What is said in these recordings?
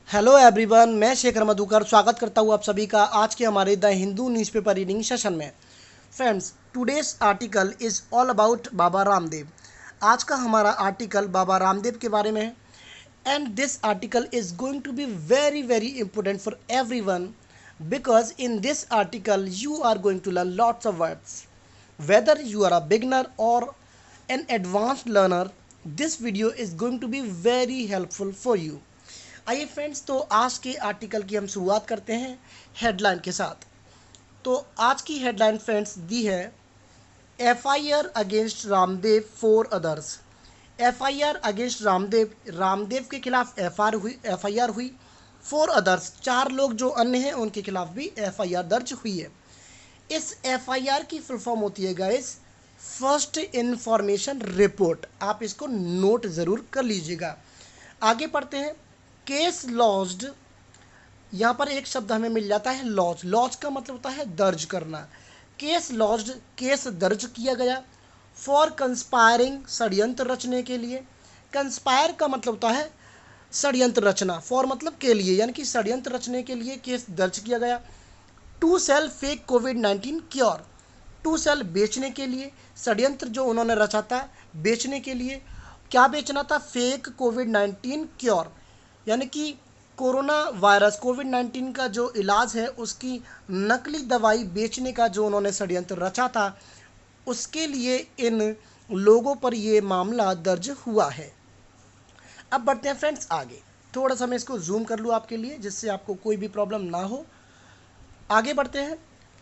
Hello everyone, मैं शेखर मधुकर स्वागत करता हूँ आप सभी का आज के हमारे the Hindu newspaper reading session में। Friends, today's article is all about Baba Ramdev. आज का हमारा आर्टिकल बाबा रामदेव के बारे में है and this article is going to be very very important for everyone because in this article you are going to learn lots of words. Whether you are a beginner or an advanced learner, this video is going to be very helpful for you. आइए friends, तो आज के article की हम शुरुआत करते हैं headline के साथ। तो आज की हेडलाइन फ्रेंड्स दी है FIR against Ramdev for others. FIR against Ramdev के खिलाफ FIR हुई। फॉर अदर्स, 4 लोग जो अन्य हैं उनके खिलाफ भी FIR दर्ज हुई है। इस FIR की फुल फॉर्म होती है गाइस फर्स्ट इंफॉर्मेशन रिपोर्ट। आप इसको नोट ज़रूर कर लीजिएगा। आगे पढ़ते हैं। केस लॉज्ड, यहाँ पर एक शब्द हमें मिल जाता है लॉज। लॉज का मतलब होता है दर्ज करना। केस लॉज्ड, केस दर्ज किया गया। फॉर कंस्पायरिंग, षड्यंत्र रचने के लिए। कंस्पायर का मतलब होता है षड्यंत्र रचना। फॉर मतलब के लिए, यानी कि षड्यंत्र रचने के लिए केस दर्ज किया गया। टू सेल फेक कोविड-19 क्योर, टू सेल बेचने के लिए, षड्यंत्र जो उन्होंने रचा था बेचने के लिए। क्या बेचना था? फेक कोविड-19 क्योर, यानी कि कोरोना वायरस कोविड-19 का जो इलाज है उसकी नकली दवाई बेचने का जो उन्होंने षड्यंत्र रचा था, उसके लिए इन लोगों पर ये मामला दर्ज हुआ है। अब बढ़ते हैं फ्रेंड्स आगे। थोड़ा सा मैं इसको जूम कर लूँ आपके लिए, जिससे आपको कोई भी प्रॉब्लम ना हो। आगे बढ़ते हैं।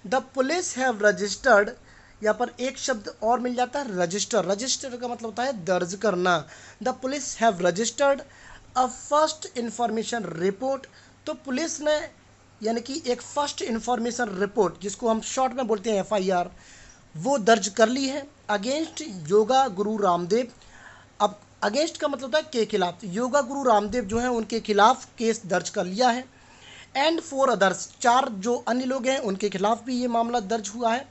द पुलिस हैव रजिस्टर्ड, यहाँ पर एक शब्द और मिल जाता है रजिस्टर। रजिस्टर का मतलब होता है दर्ज करना। The police have registered a first information report. तो पुलिस ने यानी कि एक फर्स्ट इंफॉर्मेशन रिपोर्ट, जिसको हम शॉर्ट में बोलते हैं FIR, वो दर्ज कर ली है अगेंस्ट योगा गुरु रामदेव। अब अगेंस्ट का मतलब होता है के खिलाफ। योगा गुरु रामदेव जो है उनके खिलाफ केस दर्ज कर लिया है। एंड फॉर अदर्स, 4 जो अन्य लोग हैं उनके खिलाफ भी ये मामला दर्ज हुआ है।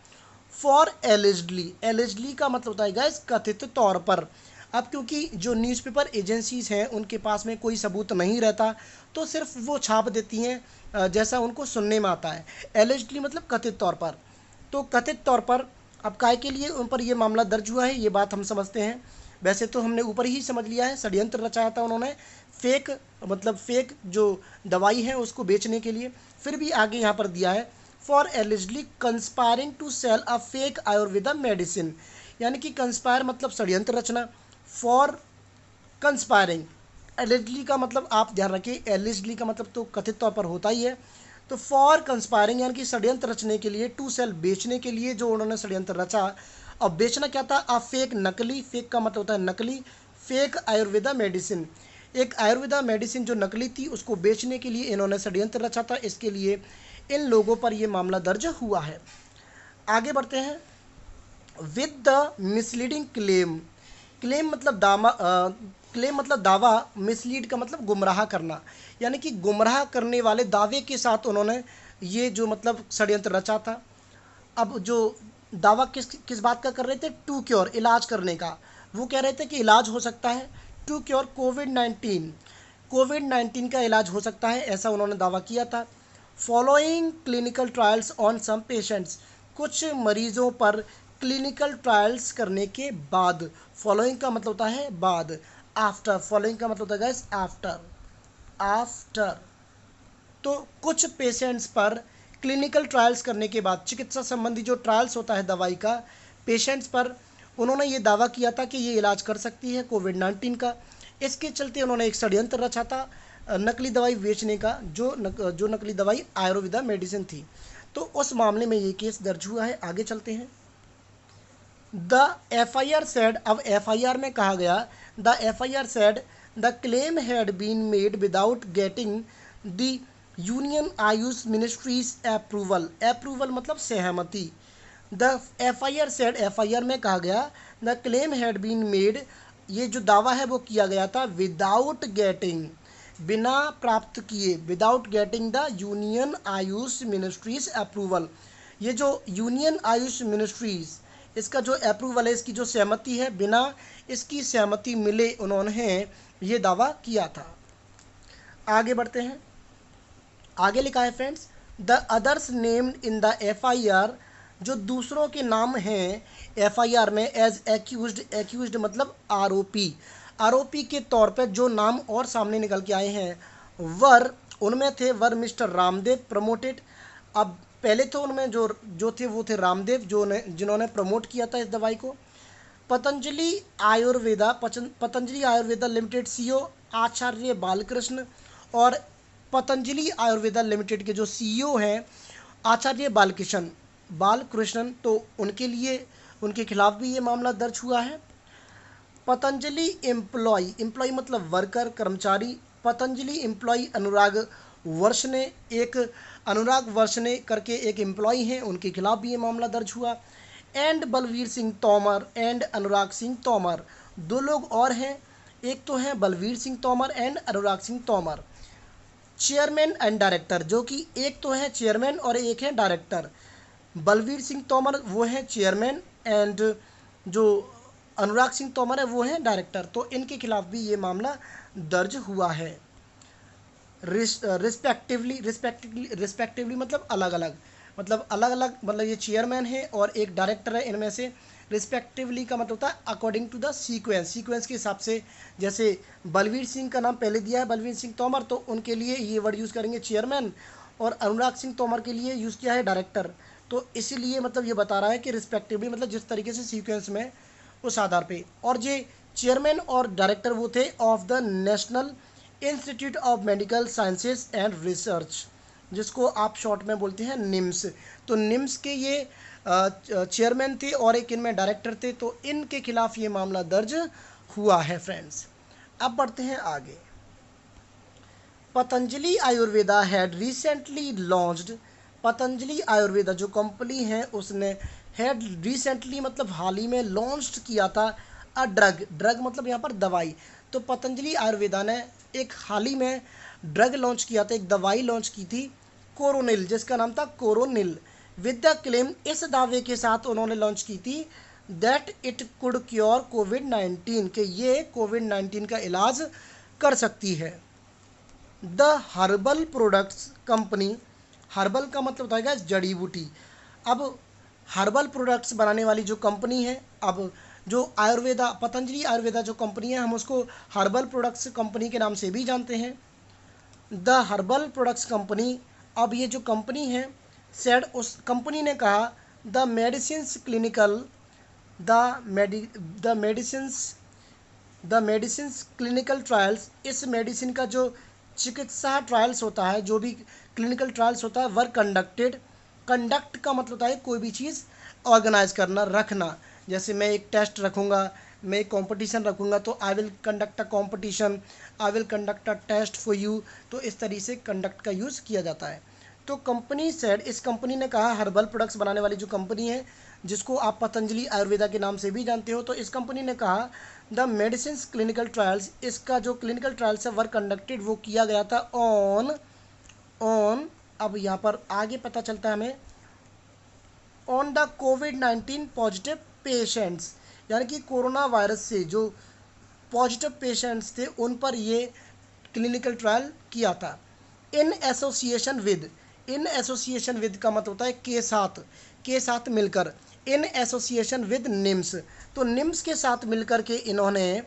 फॉर एलिजडली, एलिजडली का मतलब होता है गाइस कथित तौर पर। अब क्योंकि जो न्यूज़पेपर एजेंसीज हैं उनके पास में कोई सबूत नहीं रहता, तो सिर्फ वो छाप देती हैं जैसा उनको सुनने में आता है। एलिजडली मतलब कथित तौर पर। तो कथित तौर पर अब काय के लिए उन पर ये मामला दर्ज हुआ है, ये बात हम समझते हैं। वैसे तो हमने ऊपर ही समझ लिया है, षड्यंत्र रचाया था उन्होंने फेक, मतलब फेक जो दवाई है उसको बेचने के लिए। फिर भी आगे यहाँ पर दिया है for allegedly conspiring to sell a fake Ayurveda medicine, यानी कि कंस्पायर मतलब षड्यंत्र रचना। फॉर कंस्पायरिंग, एलिजडली का मतलब आप ध्यान रखिए, एलिजडली का मतलब तो कथित तौर पर होता ही है। तो फॉर कंस्पायरिंग यानी कि षड्यंत्र रचने के लिए, टू सेल बेचने के लिए जो उन्होंने षड्यंत्र रचा। और बेचना क्या था? अ फेक, नकली। फेक का मतलब होता है नकली। फेक आयुर्वेदा मेडिसिन, एक आयुर्वेदा मेडिसिन जो नकली थी उसको बेचने के लिए इन्होंने षड्यंत्र रचा था। इसके लिए इन लोगों पर यह मामला दर्ज हुआ है। आगे बढ़ते हैं। With the misleading claim, claim मतलब क्लेम मतलब दावा, मिसलीड का मतलब गुमराह करना, यानी कि गुमराह करने वाले दावे के साथ उन्होंने ये जो मतलब षड्यंत्र रचा था। अब जो दावा किस किस बात का कर रहे थे? टू क्योर, इलाज करने का। वो कह रहे थे कि इलाज हो सकता है टू क्योर कोविड-19, कोविड-19 का इलाज हो सकता है, ऐसा उन्होंने दावा किया था। Following clinical trials on some patients, कुछ मरीजों पर क्लिनिकल ट्रायल्स करने के बाद। फॉलोइंग का मतलब होता है बाद। आफ्टर, फॉलोइंग का मतलब होता है गाइस आफ्टर, आफ्टर। तो कुछ पेशेंट्स पर क्लिनिकल ट्रायल्स करने के बाद, चिकित्सा संबंधी जो ट्रायल्स होता है दवाई का, पेशेंट्स पर उन्होंने ये दावा किया था कि ये इलाज कर सकती है कोविड-19 का। इसके चलते उन्होंने एक षड्यंत्र रचा था नकली दवाई बेचने का, जो नकली दवाई आयुर्वेदा मेडिसिन थी। तो उस मामले में ये केस दर्ज हुआ है। आगे चलते हैं। द FIR सेड, अब FIR में कहा गया, the FIR said the claim had been made without getting the union Ayush ministry's approval. Approval मतलब सहमति। द FIR सेड, FIR में कहा गया, the claim had been made, ये जो दावा है वो किया गया था विदाउट गेटिंग, बिना प्राप्त किए, without getting the union Ayush ministry's approval. ये जो यूनियन आयुष मिनिस्ट्रीज, इसका जो अप्रूवल है, इसकी जो सहमति है, बिना इसकी सहमति मिले उन्होंने ये दावा किया था। आगे बढ़ते हैं। आगे लिखा है friends, the others named in the FIR, जो दूसरों के नाम हैं एफआईआर में एज एक्यूज्ड मतलब आरोपी, आरोपी के तौर पर जो नाम और सामने निकल के आए हैं वर, उनमें थे वर मिस्टर रामदेव प्रमोटेड। अब पहले तो उनमें जो जो थे वो थे रामदेव, जिन्होंने प्रमोट किया था इस दवाई को। पतंजलि आयुर्वेदा लिमिटेड सीईओ आचार्य बालकृष्ण, और पतंजलि आयुर्वेदा लिमिटेड के जो सीईओ हैं आचार्य बालकृष्णन, तो उनके खिलाफ भी ये मामला दर्ज हुआ है। पतंजलि एम्प्लॉय मतलब वर्कर, कर्मचारी, पतंजलि एम्प्लॉय अनुराग वर्ष ने करके एक एम्प्लॉय हैं, उनके खिलाफ भी ये मामला दर्ज हुआ। एंड बलवीर सिंह तोमर एंड अनुराग सिंह तोमर, दो लोग और हैं, एक तो हैं Balveer Singh Tomar and Anurag Singh Tomar, chairman and director, जो कि एक तो है चेयरमैन और एक है डायरेक्टर। बलवीर सिंह तोमर वो हैं चेयरमैन एंड जो अनुराग सिंह तोमर है वो हैं डायरेक्टर, तो इनके खिलाफ भी ये मामला दर्ज हुआ है। रिस्पेक्टिवली मतलब अलग अलग, मतलब ये चेयरमैन है और एक डायरेक्टर है, इनमें से रिस्पेक्टिवली का मतलब होता है अकॉर्डिंग टू द सीक्वेंस के हिसाब से। जैसे बलवीर सिंह का नाम पहले दिया है बलवीर सिंह तोमर, तो उनके लिए ये वर्ड यूज़ करेंगे चेयरमैन, और अनुराग सिंह तोमर के लिए यूज़ किया है डायरेक्टर। तो इसीलिए मतलब ये बता रहा है कि रिस्पेक्टिवली मतलब जिस तरीके से सीक्वेंस में उस आधार पे। और ये चेयरमैन और डायरेक्टर वो थे of the national institute of medical sciences and research, जिसको आप शॉर्ट में बोलते हैं निम्स। तो निम्स के ये चेयरमैन थे और एक इनमें डायरेक्टर थे, तो इनके खिलाफ ये मामला दर्ज हुआ है फ्रेंड्स। अब बढ़ते हैं आगे। Patanjali Ayurveda had recently launched, Patanjali Ayurveda जो कंपनी है उसने हैड रिसेंटली मतलब हाल ही में लॉन्च किया था अ ड्रग मतलब यहाँ पर दवाई। तो पतंजलि आयुर्वेदा ने एक हाल ही में ड्रग लॉन्च किया था, एक दवाई लॉन्च की थी कोरोनिल, जिसका नाम था कोरोनिल, विद द क्लेम, इस दावे के साथ उन्होंने लॉन्च की थी दैट इट कुड क्योर कोविड-19, कि ये कोविड-19 का इलाज कर सकती है। The herbal products company, herbal का मतलब होता है जड़ी बूटी। अब हर्बल प्रोडक्ट्स बनाने वाली जो कंपनी है, अब जो आयुर्वेदा पतंजलि आयुर्वेदा जो कंपनी है हम उसको हर्बल प्रोडक्ट्स कंपनी के नाम से भी जानते हैं, द हर्बल प्रोडक्ट्स कंपनी। अब ये जो कंपनी है सेड, उस कंपनी ने कहा the medicines clinical the medicines clinical trials, इस मेडिसिन का जो चिकित्सा ट्रायल्स होता है, जो भी क्लिनिकल ट्रायल्स होता है, वर कंडक्ट का मतलब होता है कोई भी चीज़ ऑर्गेनाइज करना, रखना। जैसे मैं एक टेस्ट रखूँगा, मैं एक कंपटीशन रखूँगा, तो I will conduct a competition, I will conduct a test for you, तो इस तरीके से कंडक्ट का यूज़ किया जाता है। तो कंपनी सेड, इस कंपनी ने कहा, हर्बल प्रोडक्ट्स बनाने वाली जो कंपनी है जिसको आप पतंजलि आयुर्वेदा के नाम से भी जानते हो, तो इस कंपनी ने कहा द मेडिसिन्स क्लिनिकल ट्रायल्स, इसका जो क्लिनिकल ट्रायल्स है वर कंडक्टेड, वो किया गया था ऑन अब यहाँ पर आगे पता चलता है हमें, on the covid positive patients, यानी कि कोरोना वायरस से जो पॉजिटिव पेशेंट्स थे उन पर ये क्लिनिकल ट्रायल किया था। इन एसोसिएशन विद का मतलब होता है के साथ मिलकर, इन एसोसिएशन विद निम्स, तो निम्स के साथ मिलकर के इन्होंने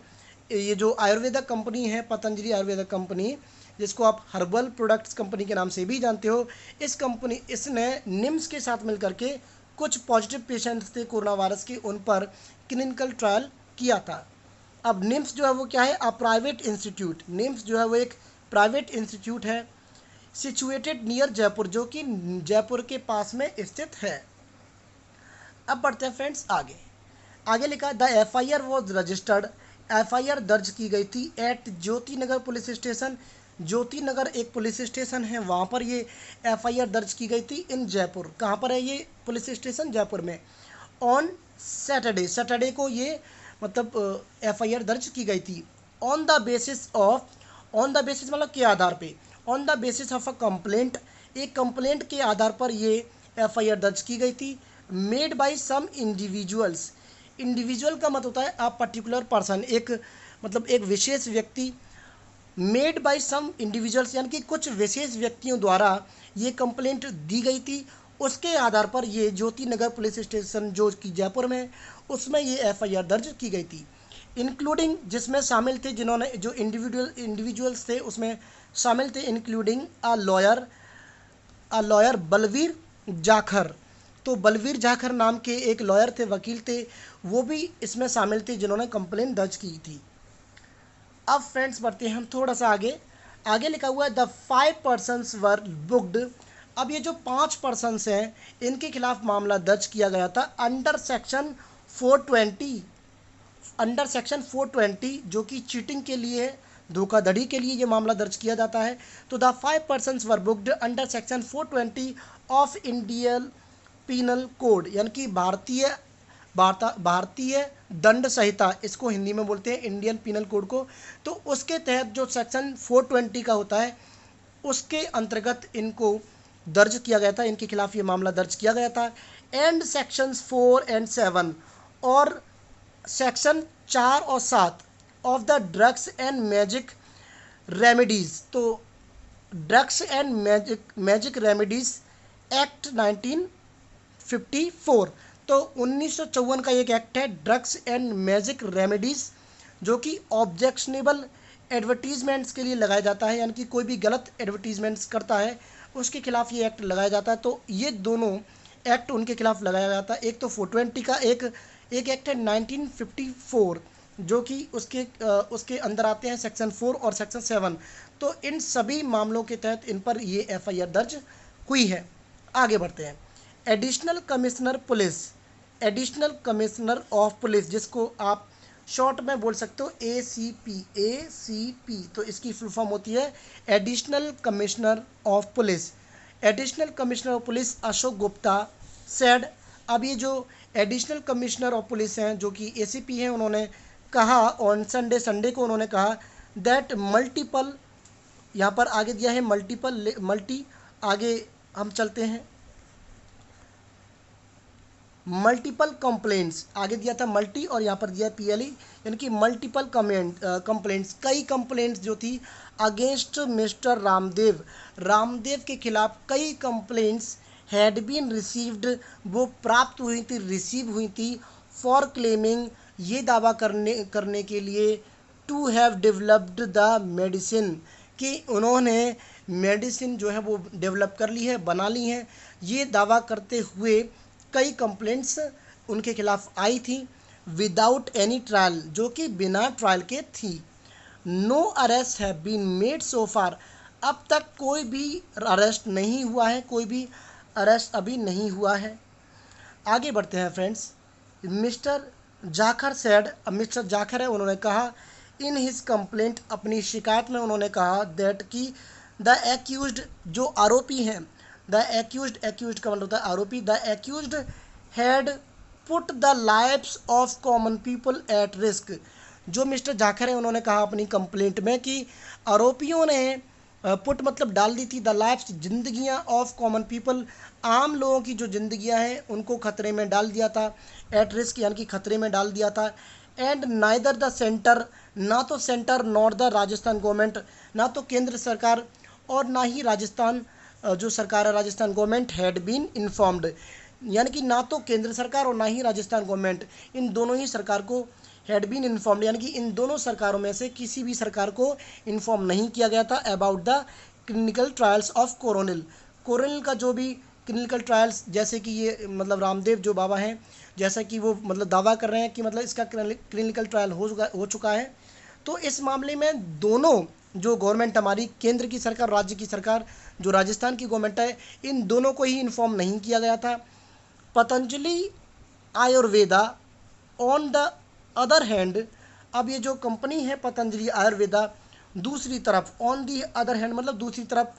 ये जो आयुर्वेदा कंपनी है पतंजलि आयुर्वेदा कंपनी, जिसको आप हर्बल प्रोडक्ट्स कंपनी के नाम से भी जानते हो, इसने निम्स के साथ मिलकर के कुछ पॉजिटिव पेशेंट्स थे कोरोना वायरस के, उन पर क्लिनिकल ट्रायल किया था। अब निम्स जो है वो क्या है, अ प्राइवेट इंस्टीट्यूट, निम्स जो है वो एक प्राइवेट इंस्टीट्यूट है, सिचुएटेड नियर जयपुर, जो कि जयपुर के पास में स्थित है। अब बढ़ते हैं फ्रेंड्स आगे लिखा the FIR was registered, FIR दर्ज की गई थी एट ज्योति नगर पुलिस स्टेशन, ज्योति नगर एक पुलिस स्टेशन है, वहाँ पर ये एफआईआर दर्ज की गई थी इन जयपुर। कहाँ पर है ये पुलिस स्टेशन? जयपुर में। ऑन सैटरडे को ये मतलब एफआईआर दर्ज की गई थी। ऑन द बेसिस मतलब के आधार पे, on the basis of a complaint, एक कंप्लेंट के आधार पर ये एफआईआर दर्ज की गई थी। Made by some individuals, individual का मतलब होता है अ पर्टिकुलर पर्सन, एक मतलब एक विशेष व्यक्ति, मेड बाय सम इंडिविजुअल्स, यानी कि कुछ विशेष व्यक्तियों द्वारा ये कंप्लेंट दी गई थी। उसके आधार पर ये ज्योति नगर पुलिस स्टेशन जो कि जयपुर में, उसमें ये एफआईआर दर्ज की गई थी। इंक्लूडिंग, जिसमें शामिल थे, जिन्होंने जो इंडिविजुअल्स थे उसमें शामिल थे, including a lawyer Balveer Jakhar. तो बलवीर जाखर नाम के एक लॉयर थे, वकील थे, वो भी इसमें शामिल थे जिन्होंने कंप्लेंट दर्ज की थी। अब फ्रेंड्स बढ़ते हैं हम थोड़ा सा आगे। आगे लिखा हुआ है द 5 पर्सन्स वर बुक्ड। अब ये जो 5 पर्सन्स हैं इनके खिलाफ मामला दर्ज किया गया था अंडर सेक्शन 420, जो कि चीटिंग के लिए, धोखाधड़ी के लिए ये मामला दर्ज किया जाता है। तो the 5 persons were booked under section 420 of Indian penal code, यानी कि भारतीय दंड संहिता, इसको हिंदी में बोलते हैं इंडियन पीनल कोड को। तो उसके तहत जो सेक्शन 420 का होता है उसके अंतर्गत इनको दर्ज किया गया था, इनके खिलाफ ये मामला दर्ज किया गया था। एंड सेक्शंस 4 और 7 और सेक्शन 4 और 7 of the drugs and magic remedies. तो drugs and magic remedies act 1954, तो 1954 का एक एक्ट है ड्रग्स एंड मैजिक रेमेडीज, जो कि ऑब्जेक्शनेबल एडवर्टीजमेंट्स के लिए लगाया जाता है, यानी कि कोई भी गलत एडवर्टीजमेंट्स करता है उसके खिलाफ ये एक्ट लगाया जाता है। तो ये दोनों एक्ट उनके खिलाफ लगाया जाता है। एक तो 420 का, एक एक्ट है 1954 जो कि उसके अंदर आते हैं सेक्शन 4 और सेक्शन 7। तो इन सभी मामलों के तहत इन पर ये एफआईआर दर्ज हुई है। आगे बढ़ते हैं। एडिशनल कमिश्नर ऑफ पुलिस, जिसको आप शॉर्ट में बोल सकते हो ACP, तो इसकी फुल फॉर्म होती है additional commissioner of police. Ashok Gupta said. अब ये जो एडिशनल कमिश्नर ऑफ पुलिस हैं जो कि ACP हैं, उन्होंने कहा ऑन संडे को उन्होंने कहा दैट मल्टीपल, यहाँ पर आगे दिया है मल्टी, आगे हम चलते हैं, मल्टीपल कंप्लेंट्स, आगे दिया था मल्टी और यहाँ पर दिया PLE, यानी कि मल्टीपल कंप्लेंट्स, कई कंप्लेंट्स जो थी अगेंस्ट मिस्टर रामदेव के खिलाफ कई कंप्लेंट्स हैड बीन रिसीव्ड, वो प्राप्त हुई थी, रिसीव हुई थी, फॉर क्लेमिंग, ये दावा करने के लिए, to have developed the medicine, कि उन्होंने मेडिसिन जो है वो डेवलप कर ली है, बना ली है, ये दावा करते हुए कई कंप्लेंट्स उनके खिलाफ आई थी। विदाउट एनी ट्रायल, जो कि बिना ट्रायल के थी। No arrest have been made so far, अब तक कोई भी अरेस्ट नहीं हुआ है, कोई भी अरेस्ट अभी नहीं हुआ है। आगे बढ़ते हैं फ्रेंड्स। मिस्टर जाखर है, उन्होंने कहा इन हिज कंप्लेंट, अपनी शिकायत में उन्होंने कहा दैट कि द एक्यूज्ड, जो आरोपी हैं, द एक्यूज्ड का मतलब होता है आरोपी, the accused had put the lives of common people at risk. जो मिस्टर जाखर है उन्होंने कहा अपनी कंप्लेंट में कि आरोपियों ने पुट मतलब डाल दी थी, द लाइव्स, जिंदगियां, ऑफ कॉमन पीपल, आम लोगों की जो जिंदगियां हैं उनको खतरे में डाल दिया था, एट रिस्क यानी कि खतरे में डाल दिया था। एंड नाइदर द सेंटर, ना तो centre nor the Rajasthan government, ना तो केंद्र सरकार और ना ही राजस्थान जो सरकार है Rajasthan government, had been informed, यानी कि ना तो केंद्र सरकार और ना ही राजस्थान गवर्नमेंट, इन दोनों ही सरकार को हैड बीन इन्फॉर्म्ड, यानी कि इन दोनों सरकारों में से किसी भी सरकार को इन्फॉर्म नहीं किया गया था about the clinical trials of Coronil का जो भी क्लिनिकल ट्रायल्स, जैसे कि ये मतलब रामदेव जो बाबा हैं, जैसा कि वो मतलब दावा कर रहे हैं कि मतलब इसका क्लिनिकल ट्रायल हो चुका है। तो इस मामले में दोनों जो गवर्नमेंट हमारी केंद्र की सरकार, राज्य की सरकार, जो राजस्थान की गवर्नमेंट है, इन दोनों को ही इन्फॉर्म नहीं किया गया था। Patanjali Ayurveda on the other hand, अब ये जो कंपनी है पतंजलि आयुर्वेदा, दूसरी तरफ ऑन दी अदर हैंड मतलब दूसरी तरफ,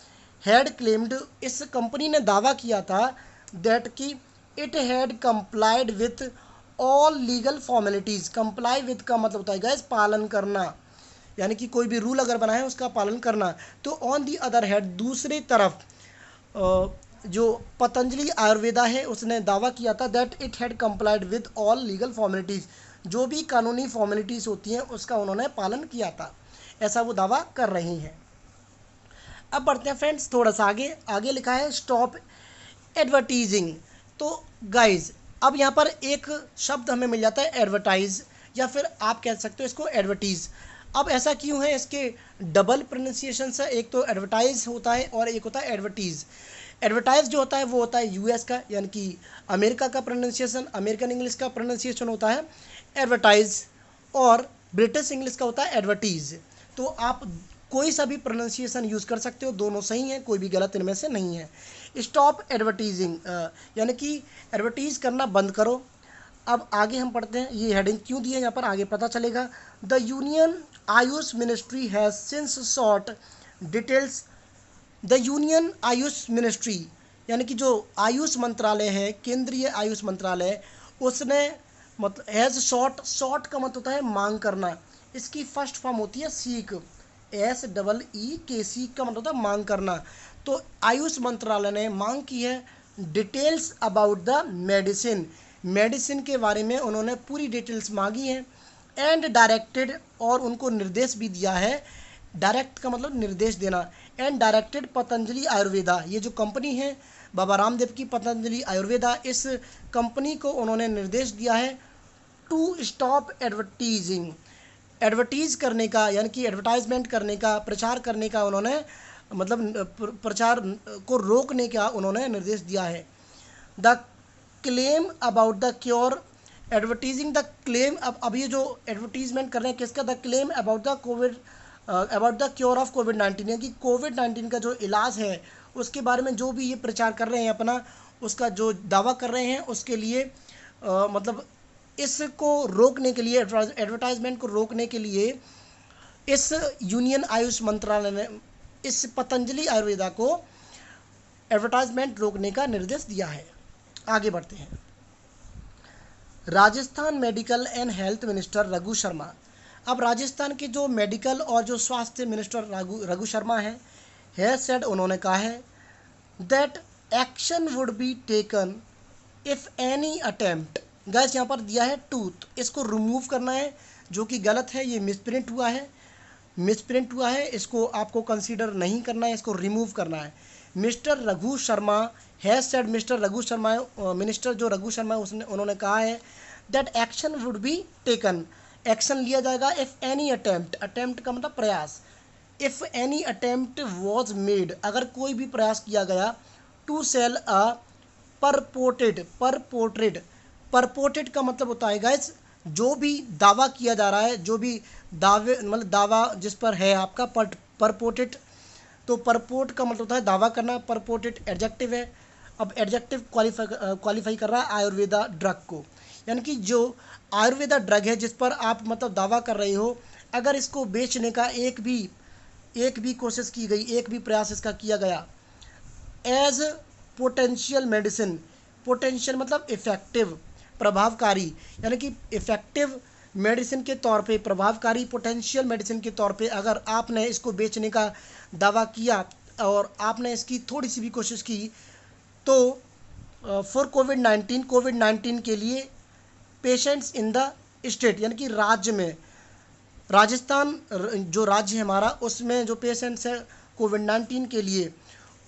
हैड क्लेम्ड, इस कंपनी ने दावा किया था दैट कि it had complied with all legal formalities. Comply with का मतलब होता है गाइस पालन करना, यानी कि कोई भी रूल अगर बना है उसका पालन करना। तो ऑन दी अदर हैंड, दूसरी तरफ जो पतंजलि आयुर्वेदा है उसने दावा किया था that it had complied with all legal formalities, जो भी कानूनी फॉर्मेलिटीज़ होती हैं उसका उन्होंने पालन किया था। ऐसा वो दावा कर रही हैं। अब बढ़ते हैं फ्रेंड्स थोड़ा सा आगे। आगे लिखा है स्टॉप एडवर्टीजिंग। तो गाइज अब यहाँ पर एक शब्द हमें मिल जाता है एडवर्टाइज, या फिर आप कह सकते हो इसको एडवर्टीज। अब ऐसा क्यों है, इसके डबल प्रोनाउंसिएशन है, एक तो एडवर्टाइज होता है और एक होता है एडवर्टीज। एडवर्टाइज जो होता है वो होता है यूएस का, यानी कि अमेरिका का प्रोनाउंसिएशन, अमेरिकन इंग्लिश का प्रोनाउंसिएशन होता है एडवर्टाइज, और ब्रिटिश इंग्लिश का होता है एडवर्टीज। तो आप कोई सा भी प्रोनाउंसिएशन यूज़ कर सकते हो, दोनों सही हैं, कोई भी गलत इनमें से नहीं है। स्टॉप एडवर्टीजिंग यानी कि एडवर्टीज़ करना बंद करो। अब आगे हम पढ़ते हैं, ये हेडिंग क्यों दी है यहाँ पर आगे पता चलेगा। The union Ayush ministry has since sought details. The union Ayush ministry यानी कि जो आयुष मंत्रालय है, केंद्रीय आयुष मंत्रालय, उसने मतलब हैज़ सॉट का मतलब होता है मांग करना, इसकी फर्स्ट फॉर्म होती है सीक, SEEK, सीक का मतलब होता है मांग करना। तो आयुष मंत्रालय ने मांग की है details about the medicine, medicine के बारे में उन्होंने पूरी डिटेल्स मांगी हैं। एंड डायरेक्टेड, और उनको निर्देश भी दिया है, डायरेक्ट का मतलब निर्देश देना। एंड डायरेक्टेड पतंजलि आयुर्वेदा, ये जो कंपनी है बाबा रामदेव की पतंजलि आयुर्वेदा, इस कंपनी को उन्होंने निर्देश दिया है टू स्टॉप एडवर्टीजिंग, एडवर्टीज करने का, यानी कि एडवर्टाइजमेंट करने का, प्रचार करने का उन्होंने मतलब प्रचार को रोकने का उन्होंने निर्देश दिया है। The claim about the cure, advertising the claim, अब ये जो एडवर्टीजमेंट कर रहे हैं किसका, the claim about the covid about the cure of कोविड-19, यानी कि कोविड-19 का जो इलाज है उसके बारे में जो भी ये प्रचार कर रहे हैं अपना, उसका जो दावा कर रहे हैं उसके लिए मतलब इसको रोकने के लिए, एडवर्टाइजमेंट को रोकने के लिए इस यूनियन आयुष मंत्रालय ने इस पतंजलि आयुर्वेदा को एडवर्टाइजमेंट रोकने का निर्देश दिया है। आगे बढ़ते हैं। Rajasthan medical and health minister Raghu Sharma. अब राजस्थान के जो मेडिकल और जो स्वास्थ्य मिनिस्टर रघु शर्मा है सेड, उन्होंने कहा है that action would be taken if any attempt, gas यहाँ पर दिया है टूथ, इसको रिमूव करना है जो कि गलत है, ये मिसप्रिंट हुआ है, इसको आपको कंसीडर नहीं करना है, इसको रिमूव करना है। Mister Raghu Sharma has said, mister Raghu Sharma minister जो रघु शर्मा है उन्होंने कहा है that action would be taken, action लिया जाएगा इफ़ एनी अटेम्प्ट, अटेम्प्ट का मतलब प्रयास, if any attempt was made, अगर कोई भी प्रयास किया गया, टू सेल अ परपोर्टेड का मतलब होता है गाइस जो भी दावा किया जा रहा है, जो भी दावे मतलब दावा जिस पर है आपका परपोर्टेड, तो परपोर्ट का मतलब होता है दावा करना, परपोर्टेड एडजेक्टिव है। अब एडजेक्टिव क्वालिफाई कर रहा है आयुर्वेदा ड्रग को, यानी कि जो आयुर्वेदा ड्रग है जिस पर आप मतलब दावा कर रहे हो, अगर इसको बेचने का एक भी कोशिश की गई, एक भी प्रयास इसका किया गया, एज पोटेंशियल मेडिसिन, पोटेंशियल मतलब इफेक्टिव, प्रभावकारी, यानी कि इफेक्टिव मेडिसिन के तौर पे, प्रभावकारी पोटेंशियल मेडिसिन के तौर पे अगर आपने इसको बेचने का दावा किया और आपने इसकी थोड़ी सी भी कोशिश की, तो फॉर कोविड-19 के लिए पेशेंट्स इन द स्टेट, यानी कि राज्य में, राजस्थान जो राज्य है हमारा, उसमें जो पेशेंट्स हैं कोविड-19 के लिए,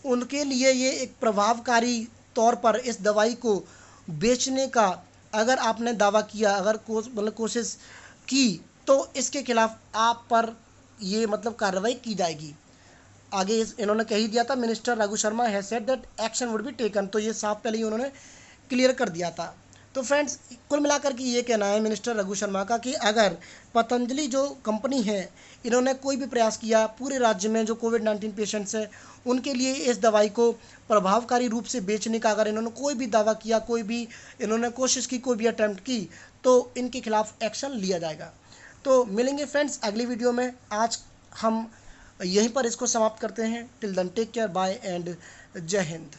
उनके लिए ये एक प्रभावकारी तौर पर इस दवाई को बेचने का अगर आपने दावा किया, अगर कोशिश की, तो इसके खिलाफ आप पर ये मतलब कार्रवाई की जाएगी। आगे इन्होंने कह ही दिया था, minister Raghu Sharma has said that action would be taken, तो ये साफ पहले ही उन्होंने क्लियर कर दिया था। तो फ्रेंड्स कुल मिलाकर के ये कहना है मिनिस्टर रघु शर्मा का कि अगर पतंजलि जो कंपनी है इन्होंने कोई भी प्रयास किया पूरे राज्य में जो कोविड-19 पेशेंट्स हैं उनके लिए इस दवाई को प्रभावकारी रूप से बेचने का, अगर इन्होंने कोई भी दावा किया, कोई भी इन्होंने कोशिश की, कोई भी अटैम्प्ट की, तो इनके खिलाफ एक्शन लिया जाएगा। तो मिलेंगे फ्रेंड्स अगली वीडियो में। आज हम यहीं पर इसको समाप्त करते हैं। Till then take care, bye and जय हिंद।